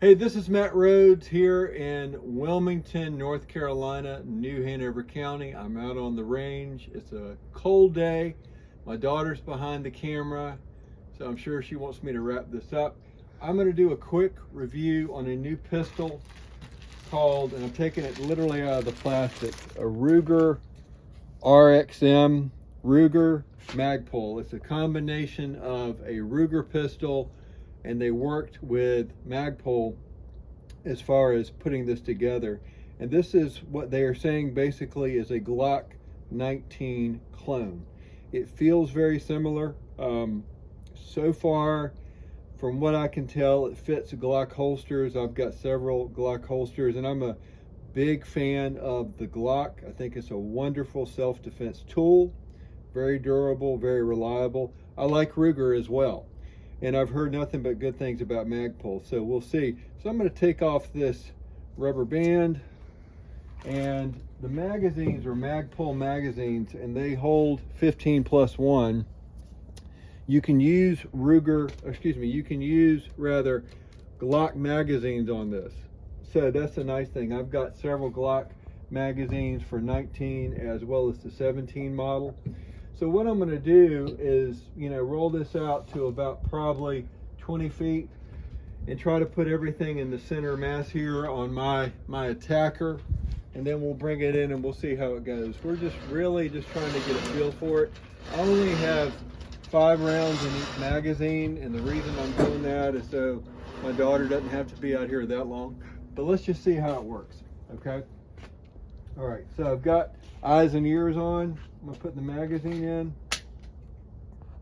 Hey, this is Matt Rhodes here in Wilmington, North Carolina, New Hanover County. I'm out on the range. It's a cold day. My daughter's behind the camera, so I'm sure she wants me to wrap this up. I'm going to do a quick review on a new pistol called, and I'm taking it literally out of the plastic, a Ruger RxM Ruger Magpul. It's a combination of a Ruger pistol, and they worked with Magpul as far as putting this together. And this is what they are saying basically is a Glock 19 clone. It feels very similar. So far, from what I can tell, it fits Glock holsters. I've got several Glock holsters, and I'm a big fan of the Glock. I think it's a wonderful self-defense tool, very durable, very reliable. I like Ruger as well, and I've heard nothing but good things about Magpul, so we'll see. So I'm going to take off this rubber band, and the magazines are Magpul magazines, and they hold 15+1. You can use Glock magazines on this. So that's a nice thing. I've got several Glock magazines for 19 as well as the 17 model. So what I'm going to do is, roll this out to about probably 20 feet and try to put everything in the center mass here on my attacker, and then we'll bring it in and we'll see how it goes. We're just really trying to get a feel for it. I only have 5 rounds in each magazine, and the reason I'm doing that is so my daughter doesn't have to be out here that long. But let's just see how it works, okay? All right, so I've got eyes and ears on. I'm gonna put the magazine in,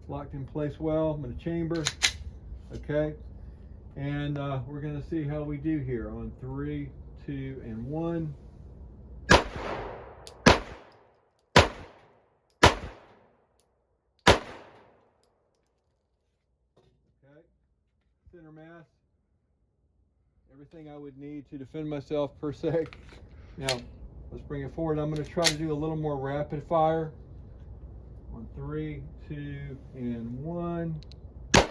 locked in place well. I'm gonna chamber, okay? And we're gonna see how we do here on 3, 2, and 1. Okay, center mass. Everything I would need to defend myself per se. Now, let's bring it forward. I'm going to try to do a little more rapid fire on 3, 2, and 1. And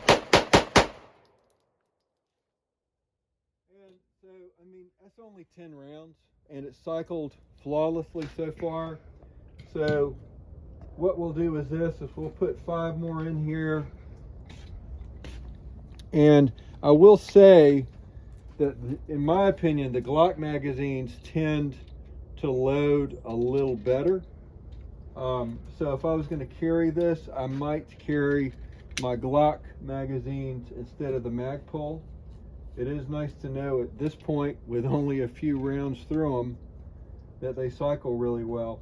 so, that's only 10 rounds, and it cycled flawlessly so far. So what we'll do is we'll put 5 more in here. And I will say that, in my opinion, the Glock magazines tend to load a little better. So if I was going to carry this, I might carry my Glock magazines instead of the Magpul. It is nice to know at this point, with only a few rounds through them, that they cycle really well.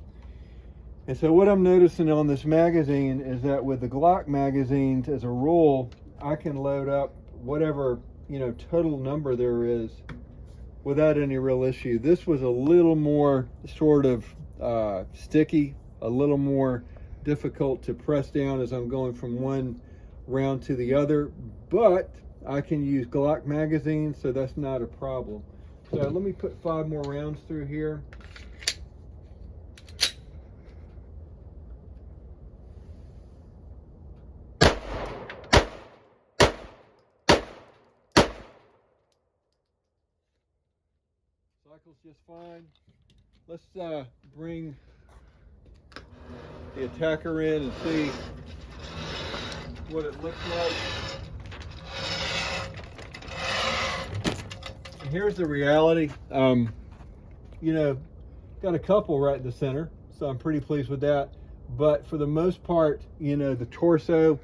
And so what I'm noticing on this magazine is that with the Glock magazines, as a rule, I can load up whatever total number there is without any real issue. This was a little more sort of sticky, a little more difficult to press down as I'm going from one round to the other, but I can use Glock magazines, so that's not a problem. So let me put 5 more rounds through here. Cycles just fine. Let's bring the attacker in and see what it looks like. And here's the reality. Got a couple right in the center, so I'm pretty pleased with that. But for the most part, the torso,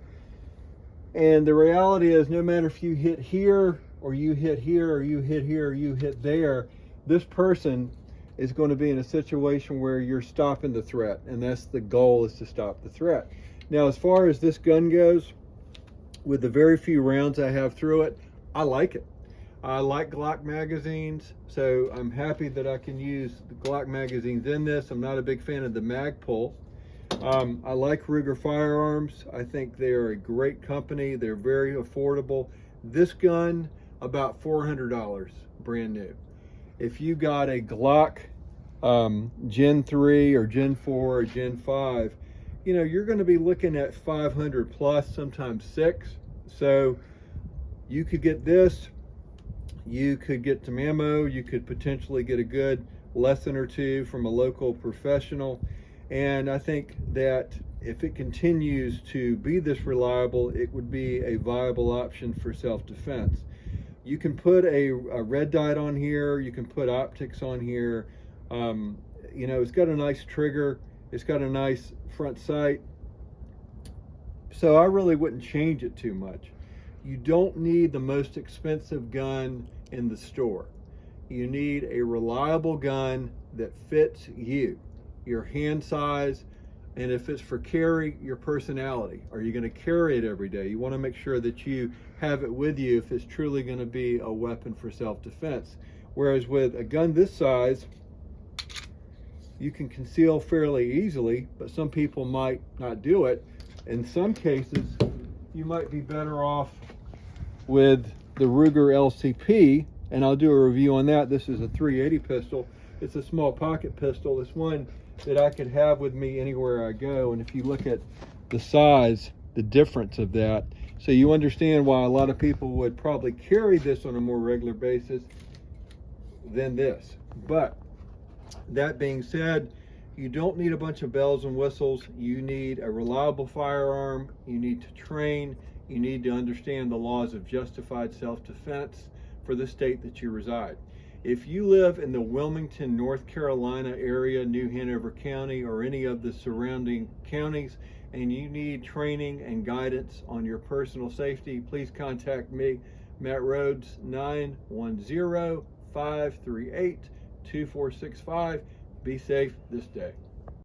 and the reality is, no matter if you hit here or you hit here or you hit here or you hit there, this person is going to be in a situation where you're stopping the threat, and that's the goal, is to stop the threat. Now, as far as this gun goes, with the very few rounds I have through it, I like it. I like Glock magazines, so I'm happy that I can use the Glock magazines in this. I'm not a big fan of the Magpul. I like Ruger firearms. I think they are a great company. They're very affordable. This gun, about $400, brand new. If you got a Glock Gen 3 or Gen 4 or Gen 5, you're going to be looking at 500 plus, sometimes 6. So you could get this, You could get some ammo. You could potentially get a good lesson or two from a local professional. And I think that if it continues to be this reliable, it would be a viable option for self-defense. You can put a red dot on here. You can put optics on here. You know, it's got a nice trigger. It's got a nice front sight. So I really wouldn't change it too much. You don't need the most expensive gun in the store. You need a reliable gun that fits you, your hand size, and if it's for carry, your personality. Are you going to carry it every day? You want to make sure that you have it with you if it's truly going to be a weapon for self-defense. Whereas with a gun this size, you can conceal fairly easily, but some people might not do it. In some cases, you might be better off with the Ruger LCP, and I'll do a review on that. This is a 380 pistol. It's a small pocket pistol. It's one that I could have with me anywhere I go. And if you look at the size, the difference of that, so you understand why a lot of people would probably carry this on a more regular basis than this. But that being said, you don't need a bunch of bells and whistles. You need a reliable firearm. You need to train. You need to understand the laws of justified self-defense for the state that you reside. If you live in the Wilmington, North Carolina area, New Hanover County, or any of the surrounding counties, and you need training and guidance on your personal safety, please contact me, Matt Rhodes, 910-538-2465. Be safe this day.